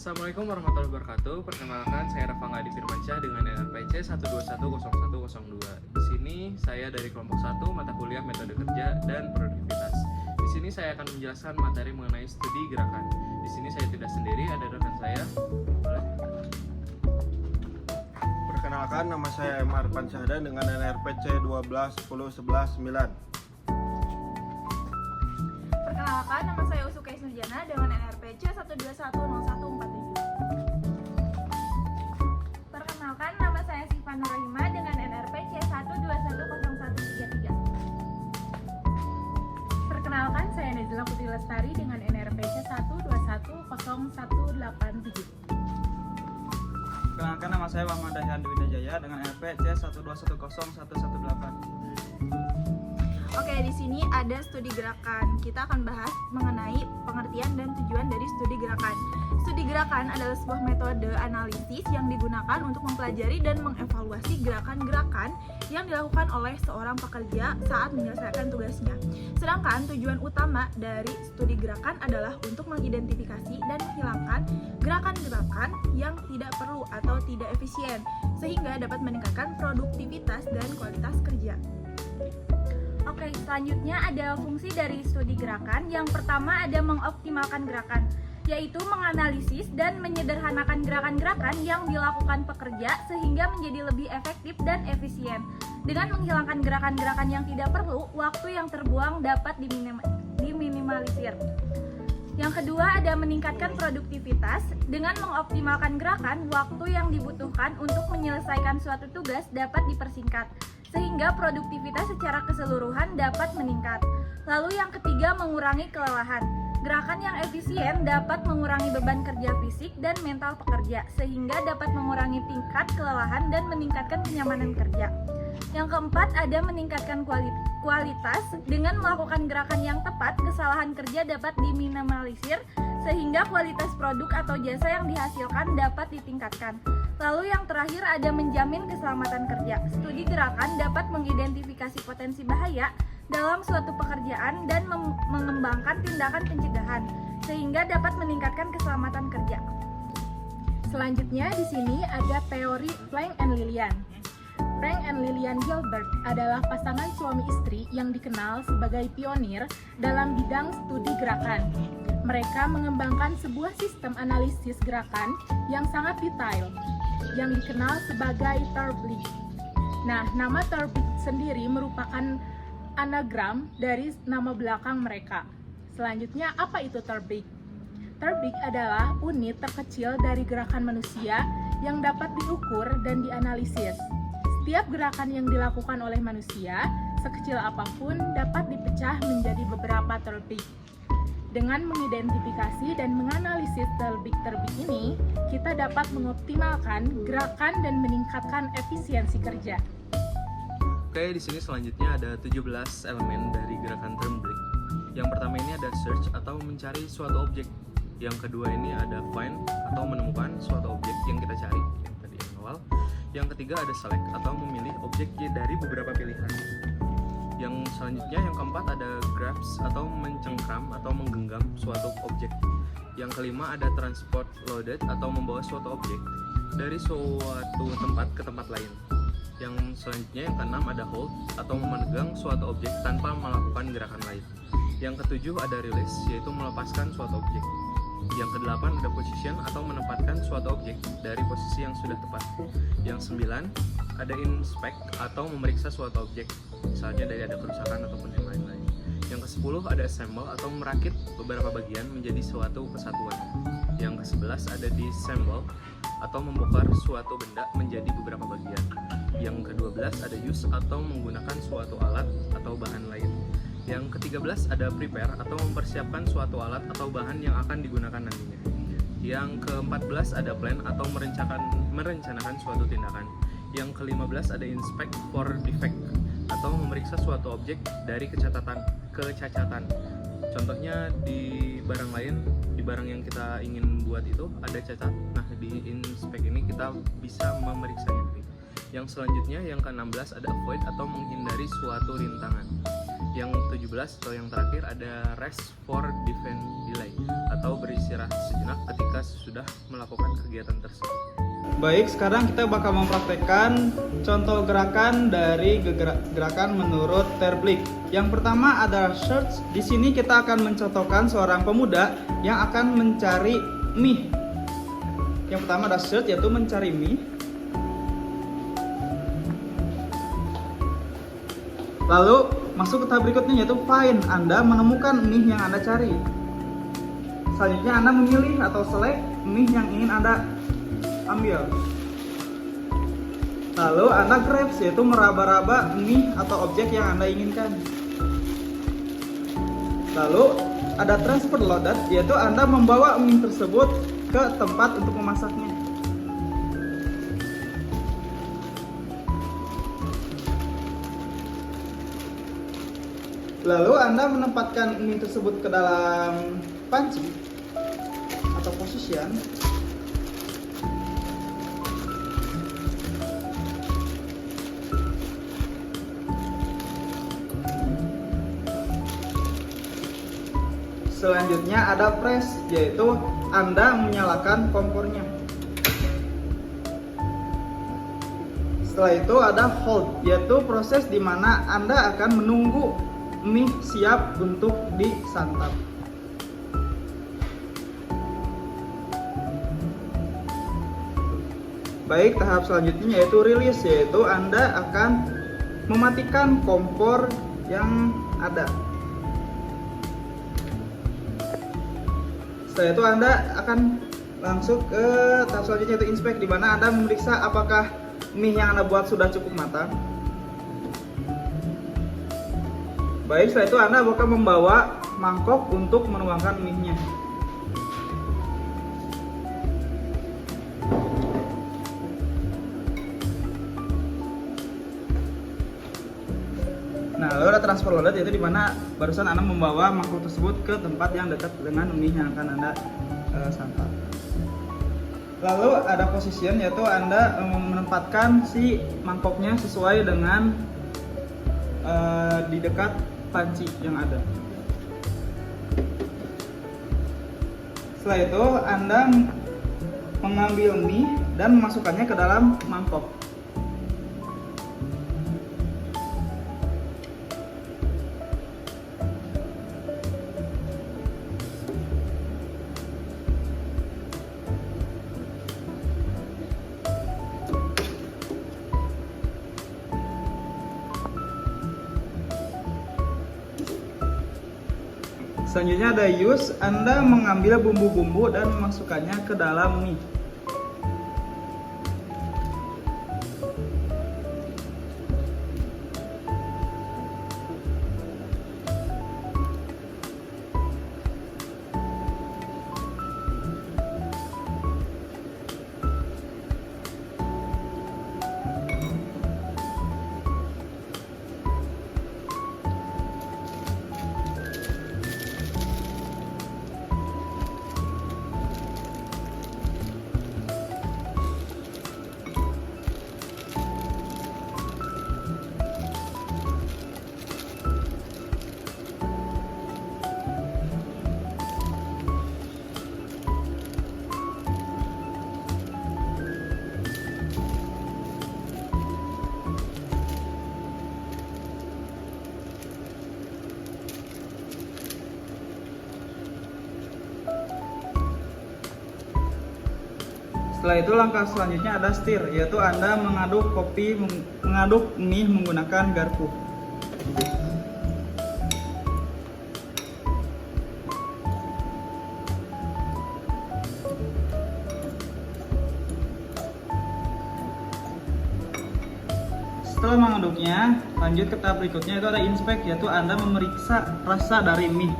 Assalamualaikum warahmatullahi wabarakatuh. Perkenalkan, saya Raffa Adi Firmansyah dengan NRPC 1210102. Di sini saya dari kelompok 1 mata kuliah metode kerja dan produktivitas. Di sini saya akan menjelaskan materi mengenai studi gerakan. Di sini saya tidak sendiri, ada rekan saya. Boleh? Perkenalkan, nama saya M. Arfan Syahdan dengan NRPC 1210119. Perkenalkan, nama saya Usukais Nurjana dengan NRPC 1210147. Perkenalkan, nama saya Siva Nurahima dengan NRPC 1210133. Perkenalkan, saya Nezla Putri Lestari dengan NRPC 1210187. Perkenalkan, nama saya Muhammad Dahyan Dwi Jaya dengan NRPC 1210118. Oke, di sini ada studi gerakan. Kita akan bahas mengenai pengertian dan tujuan dari studi gerakan. Studi gerakan adalah sebuah metode analisis yang digunakan untuk mempelajari dan mengevaluasi gerakan-gerakan yang dilakukan oleh seorang pekerja saat menyelesaikan tugasnya. Sedangkan tujuan utama dari studi gerakan adalah untuk mengidentifikasi dan menghilangkan gerakan-gerakan yang tidak perlu atau tidak efisien, sehingga dapat meningkatkan produktivitas dan kualitas kerja. Oke, selanjutnya ada fungsi dari studi gerakan. Yang pertama ada mengoptimalkan gerakan, yaitu menganalisis dan menyederhanakan gerakan-gerakan yang dilakukan pekerja sehingga menjadi lebih efektif dan efisien. Dengan menghilangkan gerakan-gerakan yang tidak perlu, waktu yang terbuang dapat diminimalisir. Yang kedua ada meningkatkan produktivitas. Dengan mengoptimalkan gerakan, waktu yang dibutuhkan untuk menyelesaikan suatu tugas dapat dipersingkat, sehingga produktivitas secara keseluruhan dapat meningkat. Lalu yang ketiga, mengurangi kelelahan. Gerakan yang efisien dapat mengurangi beban kerja fisik dan mental pekerja, sehingga dapat mengurangi tingkat kelelahan dan meningkatkan kenyamanan kerja. Yang keempat, ada meningkatkan kualitas. Dengan melakukan gerakan yang tepat, kesalahan kerja dapat diminimalisir, sehingga kualitas produk atau jasa yang dihasilkan dapat ditingkatkan. Lalu yang terakhir ada menjamin keselamatan kerja. Studi gerakan dapat mengidentifikasi potensi bahaya dalam suatu pekerjaan dan mengembangkan tindakan pencegahan, sehingga dapat meningkatkan keselamatan kerja. Selanjutnya di sini ada teori Frank and Lillian. Frank and Lillian Gilbert adalah pasangan suami istri yang dikenal sebagai pionir dalam bidang studi gerakan. Mereka mengembangkan sebuah sistem analisis gerakan yang sangat detail, yang dikenal sebagai Terblick. Nah, nama Terblick sendiri merupakan anagram dari nama belakang mereka. Selanjutnya, apa itu Terblick? Terblick adalah unit terkecil dari gerakan manusia yang dapat diukur dan dianalisis. Setiap gerakan yang dilakukan oleh manusia, sekecil apapun, dapat dipecah menjadi beberapa Terblick. Dengan mengidentifikasi dan menganalisis Terblick ini, kita dapat mengoptimalkan gerakan dan meningkatkan efisiensi kerja. Oke, di sini selanjutnya ada 17 elemen dari gerakan Terblick. Yang pertama ini ada search atau mencari suatu objek. Yang kedua ini ada find atau menemukan suatu objek yang kita cari, yang tadi yang awal. Yang ketiga ada select atau memilih objek dari beberapa pilihan. Yang selanjutnya yang keempat ada grasp atau mencengkram atau menggenggam suatu objek. Yang kelima ada transport loaded atau membawa suatu objek dari suatu tempat ke tempat lain. Yang selanjutnya yang keenam ada hold atau memegang suatu objek tanpa melakukan gerakan lain. Yang ketujuh ada release, yaitu melepaskan suatu objek. Yang kedelapan ada position atau menempatkan suatu objek dari posisi yang sudah tepat. Yang sembilan ada inspect atau memeriksa suatu objek, misalnya dari ada kerusakan ataupun yang lain-lain. Yang ke-10 ada assemble atau merakit beberapa bagian menjadi suatu kesatuan. Yang ke-11 ada disassemble atau membongkar suatu benda menjadi beberapa bagian. Yang ke-12 ada use atau menggunakan suatu alat atau bahan lain. Yang ke-13 ada prepare atau mempersiapkan suatu alat atau bahan yang akan digunakan nantinya. Yang ke-14 ada plan atau merencanakan suatu tindakan. Yang ke-15 ada inspect for defect atau memeriksa suatu objek dari kecacatan. Contohnya di barang lain, di barang yang kita ingin buat itu ada cacat. Nah, di inspect ini kita bisa memeriksanya. Yang selanjutnya yang ke-16 ada avoid atau menghindari suatu rintangan. Yang 17 atau yang terakhir ada rest for defense delay atau beristirahat sejenak ketika sudah melakukan kegiatan tersebut. Baik, sekarang kita bakal mempraktekkan contoh gerakan dari gerakan menurut Terblick. Yang pertama adalah search. Di sini kita akan mencontohkan seorang pemuda yang akan mencari mie. Yang pertama adalah search, yaitu mencari mie. Lalu masuk ke tahap berikutnya, yaitu find. Anda menemukan mie yang Anda cari. Selanjutnya Anda memilih atau select mie yang ingin Anda ambil. Lalu Anda grabs, yaitu meraba-raba mie atau objek yang Anda inginkan. Lalu ada transfer loaded, yaitu Anda membawa mie tersebut ke tempat untuk memasaknya. Lalu Anda menempatkan mie tersebut ke dalam panci atau position. Selanjutnya ada press, yaitu Anda menyalakan kompornya. Setelah itu ada hold, yaitu proses di mana Anda akan menunggu mie siap untuk disantap. Baik, tahap selanjutnya yaitu release, yaitu Anda akan mematikan kompor yang ada. Setelah itu Anda akan langsung ke tahap selanjutnya, yaitu inspect, di mana Anda memeriksa apakah mie yang Anda buat sudah cukup matang. Baik, setelah itu Anda bakal membawa mangkok untuk menuangkan mie-nya. Nah, lalu ada transfer loaded, yaitu dimana barusan Anda membawa mangkok tersebut ke tempat yang dekat dengan mie yang akan Anda santap. Lalu ada position, yaitu Anda menempatkan si mangkoknya sesuai dengan di dekat panci yang ada. Setelah itu Anda mengambil mie dan memasukkannya ke dalam mangkok. Selanjutnya ada use, Anda mengambil bumbu-bumbu dan memasukkannya ke dalam mie. Setelah itu langkah selanjutnya ada stir, yaitu Anda mengaduk mie menggunakan garpu. Setelah mengaduknya, lanjut ke tahap berikutnya, itu ada inspect, yaitu Anda memeriksa rasa dari mie.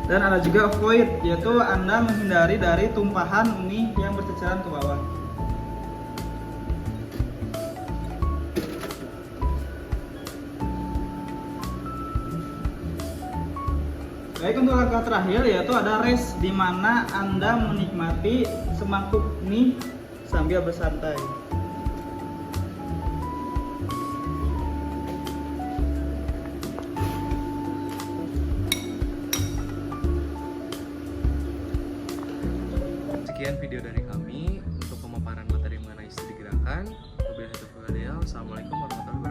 Dan ada juga avoid, yaitu Anda menghindari dari tumpahan mie yang berceceran ke bawah. Baik, untuk langkah terakhir yaitu ada rest, di mana Anda menikmati semangkuk mie sambil bersantai. Sekian video dari kami untuk pemaparan materi mengenai studi gerakan. Wabillahi taufiq wal hidayah. Assalamualaikum warahmatullahi wabarakatuh.